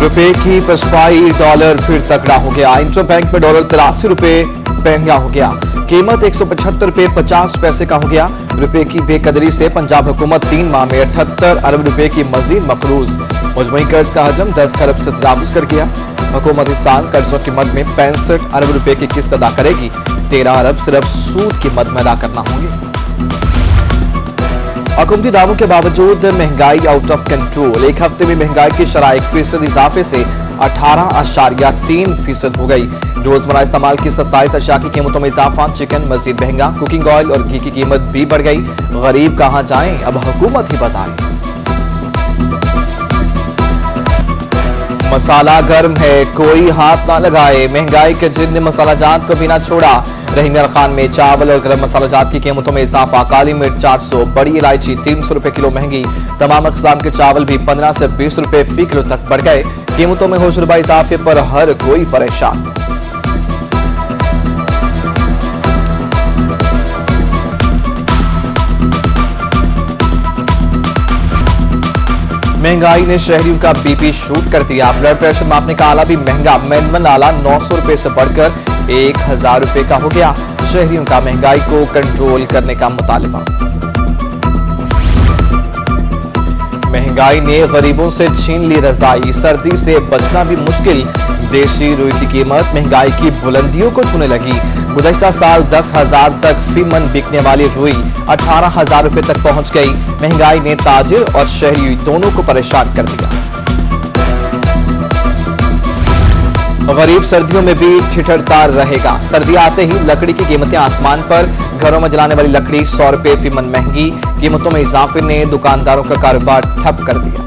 रुपए की पसपाई, डॉलर फिर तगड़ा हो गया। इंटर बैंक में डॉलर 83 रुपए महंगा हो गया। कीमत 175 रुपए 50 पैसे का हो गया। रुपए की बेकदरी से पंजाब हुकूमत 3 माह में 78 अरब रुपए की मजीद मकरूज। मजमूई कर्ज का हजम 10 खरब से तजावुज कर गया। हुकूमत इस साल कर्जों की मद में 65 अरब रुपए की किस्त अदा करेगी। 13 अरब सिर्फ सूद की मद में अदा करना होंगे। हुकूमती दावों के बावजूद महंगाई आउट ऑफ कंट्रोल। एक हफ्ते में महंगाई की शरह 1% इजाफे से 18.3% हो गई। रोजमर्रा इस्तेमाल की 27 अशिया की कीमतों में इजाफा। चिकन मजीद महंगा, कुकिंग ऑयल और घी की कीमत भी बढ़ गई। गरीब कहां जाएं, अब हुकूमत ही बताए। मसाला गर्म है, कोई हाथ ना लगाए। महंगाई के जिन ने मसाला जात को भी ना छोड़ा। रहीम खान में चावल और गरम मसाला जात की कीमतों में इजाफा। काली मिर्च 400, बड़ी इलायची 300 रुपए किलो महंगी। तमाम अक़साम के चावल भी 15 से 20 रुपए फी किलो तक बढ़ गए। कीमतों में होशरुबा इजाफे पर हर कोई परेशान। महंगाई ने शहरियों का बीपी शूट कर दिया। ब्लड प्रेशर मापने का आला भी महंगा। मैनुअल आला 900 रुपए से बढ़कर 1000 रुपए का हो गया। शहरियों का महंगाई को कंट्रोल करने का मुतालबा। महंगाई ने गरीबों से छीन ली रजाई। सर्दी से बचना भी मुश्किल। देशी रुई की कीमत महंगाई की बुलंदियों को छूने लगी। गुज़श्ता साल 10,000 तक फी मन बिकने वाली रुई 18,000 रुपए तक पहुंच गई। महंगाई ने ताजिर और शहरी दोनों को परेशान कर दिया। गरीब सर्दियों में भी ठिठुरता रहेगा। सर्दी आते ही लकड़ी की कीमतें आसमान पर। घरों में जलाने वाली लकड़ी 100 रुपए फी मन महंगी। कीमतों में इजाफे ने दुकानदारों का कारोबार ठप कर दिया।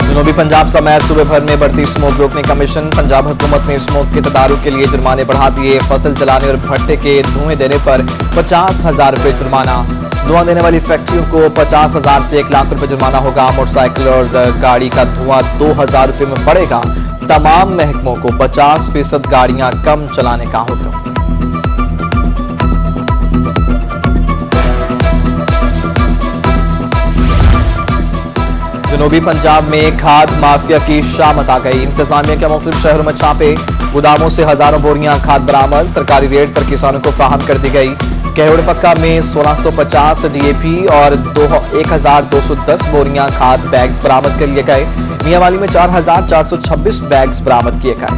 जनूबी पंजाब समेत सूबे भर में बढ़ती स्मोक रोकने का मिशन। पंजाब हुकूमत ने स्मोक के तदारुक के लिए जुर्माने बढ़ा दिए। फसल जलाने और भट्टे के धुएं देने पर 50,000 रुपए जुर्माना। धुआं देने वाली फैक्ट्रियों को 50,000 से 1 लाख रुपए जुर्माना होगा। मोटरसाइकिल और गाड़ी का धुआं 2,000 रुपए में पड़ेगा। तमाम महकमों को 50% गाड़ियां कम चलाने का हुक्म। जनूबी पंजाब में खाद माफिया की शामत आ गई। इंतजामिया के मुख्तलिफ शहरों में छापे। गोदामों से हजारों बोरियां खाद बरामद। सरकारी रेट पर किसानों को फराहम कर दी गई। केहड़ पक्का में 1650 डीएपी और 1210 बोरियां खाद बैग्स बरामद कर लिए गए। मियांवाली में 4426 बैग्स बरामद किए गए।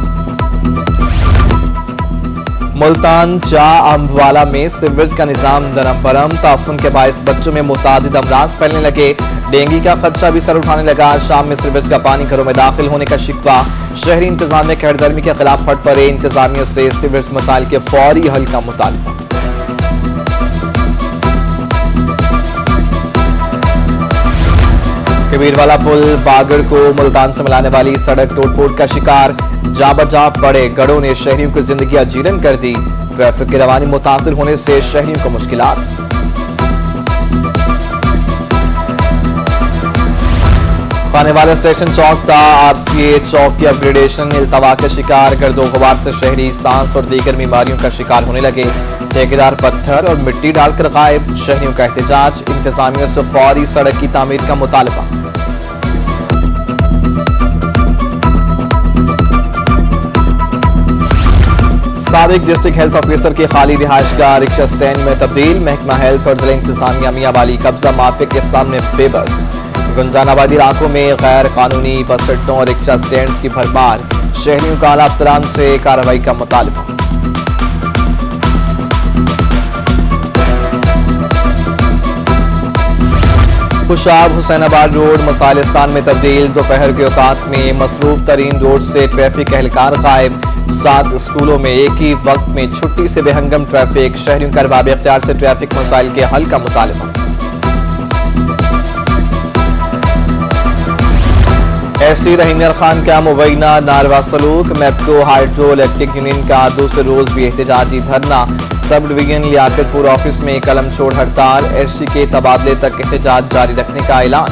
मुल्तान चा अम्बवाला में सीवरेज का निजाम नरम परम। ताफुन के बायस बच्चों में मुतादिद अमराज फैलने लगे। डेंगू का खदशा भी सर उठाने लगा। शाम में सीवरेज का पानी घरों में दाखिल होने का शिकवा। शहरी इंतजामिया कहर गर्मी के खिलाफ फट पड़े। इंतजामिया से सीवरेज मसाइल के फौरी हल का मुतालबा। कबीरवाला पुल बागड़ को मुल्तान से मिलाने वाली सड़क टूट-फूट का शिकार। जा बजा पड़े गढ़ों ने शहरियों की जिंदगी जीरन कर दी। ट्रैफिक की रवानी मुतासिर होने से शहरियों को मुश्किलात। खानेवाला स्टेशन चौक था। आरसीए चौक की अपग्रेडेशन इल्तवा के शिकार। गर्दो गुबार से शहरी सांस और दीगर बीमारियों का शिकार होने लगे। ठेकेदार पत्थर और मिट्टी डालकर गायब। शहरियों का एहतजाज। इंतजामिया से फौरी सड़क की तामीर का मुतालबा। साबिक डिस्ट्रिक्ट हेल्थ ऑफिसर की खाली रिहायशगाह रिक्शा स्टैंड में तब्दील। महकमा हेल्थ और जिला इंतजामिया मियांवाली कब्जा माफिया के सामने बेबस। गुंजानाबादी इलाकों में गैर कानूनी बस अड्डों और रिक्शा स्टैंड की भरमार। शहरियों का आला अफ्सरान से कार्रवाई का मुतालबा। खुशाब हुसैनाबाद रोड मसालिस्तान में तब्दील। दोपहर के औकात में मसरूफ तरीन रोड से ट्रैफिक एहलकार गायब। 7 स्कूलों में एक ही वक्त में छुट्टी से बेहंगम ट्रैफिक। शहरियों का अरबाब इख्तियार से ट्रैफिक मसाइल के हल का मुतालबा। एससी रहीम खान का मुबैना नारवा सलूक। मैप्को हाइड्रो इलेक्ट्रिक यूनियन का दूसरे रोज भी एहतजाजी धरना। सब डिवीजन लियाकतपुर ऑफिस में कलम छोड़ हड़ताल। एससी के तबादले तक एहतजाज जारी रखने का ऐलान।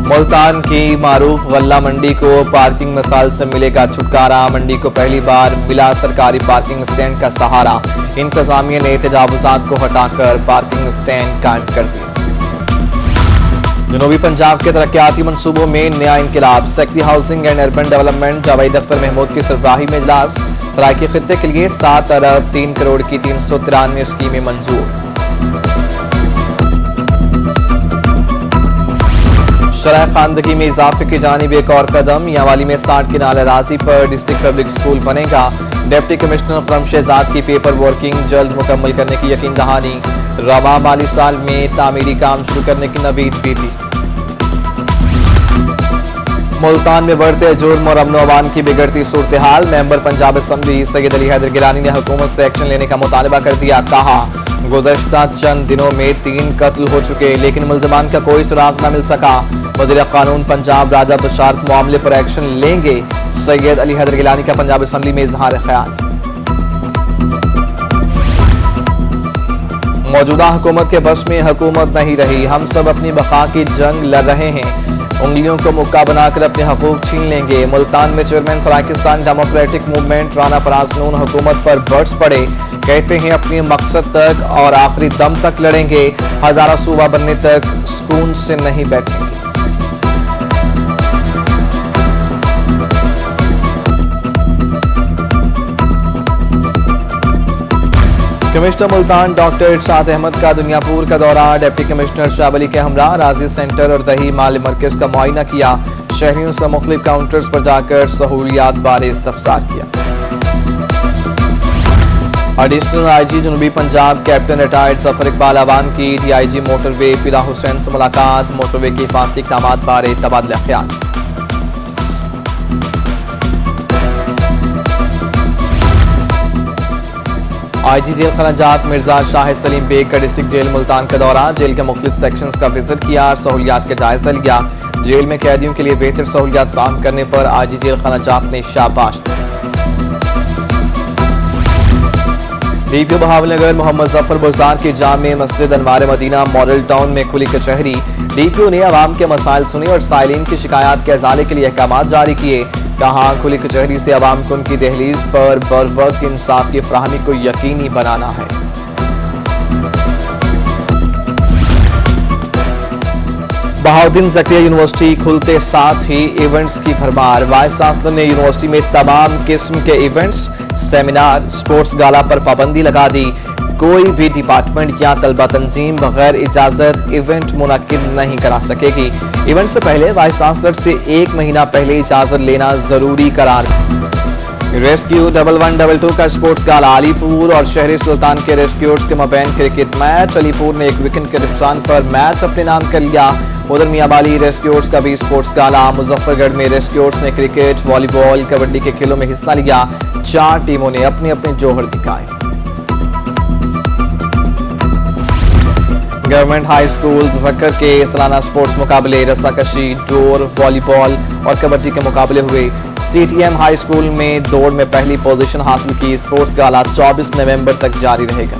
मुल्तान की मारूफ गल्ला मंडी को पार्किंग मसाइल से मिलेगा छुटकारा। मंडी को पहली बार मिला सरकारी पार्किंग स्टैंड का सहारा। इंतजामिया ने तजावुजात को हटाकर पार्किंग स्टैंड कायम कर दिया। जनूबी पंजाब के तरक्याती मंसूबों में नया इंकलाब। Secretary housing and urban development Javed Akhtar Mahmood की सरबराही में इजलास। सराइकी खित्ते के लिए 7 अरब 3 करोड़ की 393 स्कीमें मंजूर। शरह खानदगी में इजाफे की जानिब एक और कदम। यावाली में 60 किनाल अराजी पर डिस्ट्रिक्ट पब्लिक स्कूल बनेगा। डिप्टी कमिश्नर फ्रम शहजाद की पेपर वर्किंग जल्द मुकम्मल करने की यकीन दहानी। रवा माली साल में तामीरी काम शुरू करने की नवीद भी दी। मुल्तान में बढ़ते जुर्म और अमनो अमान की बिगड़ती सूरत हाल। मेंबर पंजाब असम्बली सैयद अली हैदर गिलानी ने हुकूमत से एक्शन लेने का मुतालबा कर दिया। कहा, गुज़श्ता चंद दिनों में 3 कत्ल हो चुके लेकिन मुल्ज़िमान का कोई सुराग न मिल सका। वज़ीर कानून पंजाब राजा बशारत मामले पर एक्शन लेंगे। सैयद अली हैदर गिलानी का पंजाब असम्बली में इजहार ख्याल। मौजूदा हुकूमत के बस में हुकूमत नहीं रही। हम सब अपनी बका की जंग लड़ रहे हैं। उंगलियों को मुक्का बनाकर अपने हकूक छीन लेंगे। मुल्तान में chairman Pakistan democratic movement Rana Faraz Noon हुकूमत पर बरस पड़े। कहते हैं अपने मकसद तक और आखिरी दम तक लड़ेंगे। हजारा सूबा बनने तक सुकून से नहीं बैठेंगे। कमिश्नर मुल्तान डॉक्टर इरशाद अहमद का दुनियापुर का दौरा। डिप्टी कमिश्नर शाह अली के हमरा राजी सेंटर और दही माल मरकज का मुआयना किया। शहरियों से मुख्तलिफ काउंटर्स पर जाकर सहूलियात बारे इस्तफसार किया। एडिशनल आईजी जनूबी पंजाब कैप्टन रिटायर्ड जफर इकबाल अवान की डीआईजी मोटरवे फिदा हुसैन से मुलाकात। मोटरवे के हिफाजती इक़दामात बारे तबादला ख्याल। आईजी जेल खनाजात मिर्जा शाहिद सलीम बेग का डिस्ट्रिक्ट जेल मुल्तान का दौरा। जेल के मुख्तलिफ सेक्शंस का विजिट किया और सहूलियात का जायजा लिया। जेल में कैदियों के लिए बेहतर सहूलियात फराहम करने पर आईजी जेल खनाजात ने शाबाश दी। डीपीओ बहावलनगर मोहम्मद जफर बुज़दार की जामे मस्जिद अनवार मदीना मॉडल टाउन में खुली कचहरी। डीपीओ ने अवाम के मसाइल सुने और साइलिन की शिकायत के इजाले के लिए अहकाम जारी किए। कहा, खुली कचहरी से अवाम को उनकी दहलीज पर बरवक्त इंसाफ की फराहमी को यकीनी बनाना है। बहाउद्दीन ज़करिया यूनिवर्सिटी खुलते साथ ही इवेंट्स की भरमार। वाइस चांसलर ने यूनिवर्सिटी में तमाम किस्म के इवेंट्स, सेमिनार, स्पोर्ट्स गाला पर पाबंदी लगा दी। कोई भी डिपार्टमेंट या तलबा तंजीम बगैर इजाजत इवेंट मुनक्किद नहीं करा सकेगी। इवेंट से पहले वाइस चांसलर से 1 महीना पहले इजाजत लेना जरूरी करार। रेस्क्यू 1112 का स्पोर्ट्स गाला। अलीपुर और शहरी सुल्तान के रेस्क्यूर्स के मबैन क्रिकेट मैच। अलीपुर ने 1 विकेट के नुकसान पर मैच अपने नाम कर लिया। उधर मियांवाली रेस्क्यूर्स का भी स्पोर्ट्स गाला। मुजफ्फरगढ़ में रेस्क्यूर्स ने क्रिकेट, वॉलीबॉल, कबड्डी के खेलों में हिस्सा लिया। 4 टीमों ने अपने अपने जोहर दिखाए। गवर्नमेंट हाई स्कूल ज़फर के सालाना स्पोर्ट्स मुकाबले रस्साकशी, डोर, वॉलीबॉल और कबड्डी के मुकाबले हुए। सीटीएम हाई स्कूल में दौड़ में पहली पोजीशन हासिल की। स्पोर्ट्स गाला 24 नवंबर तक जारी रहेगा।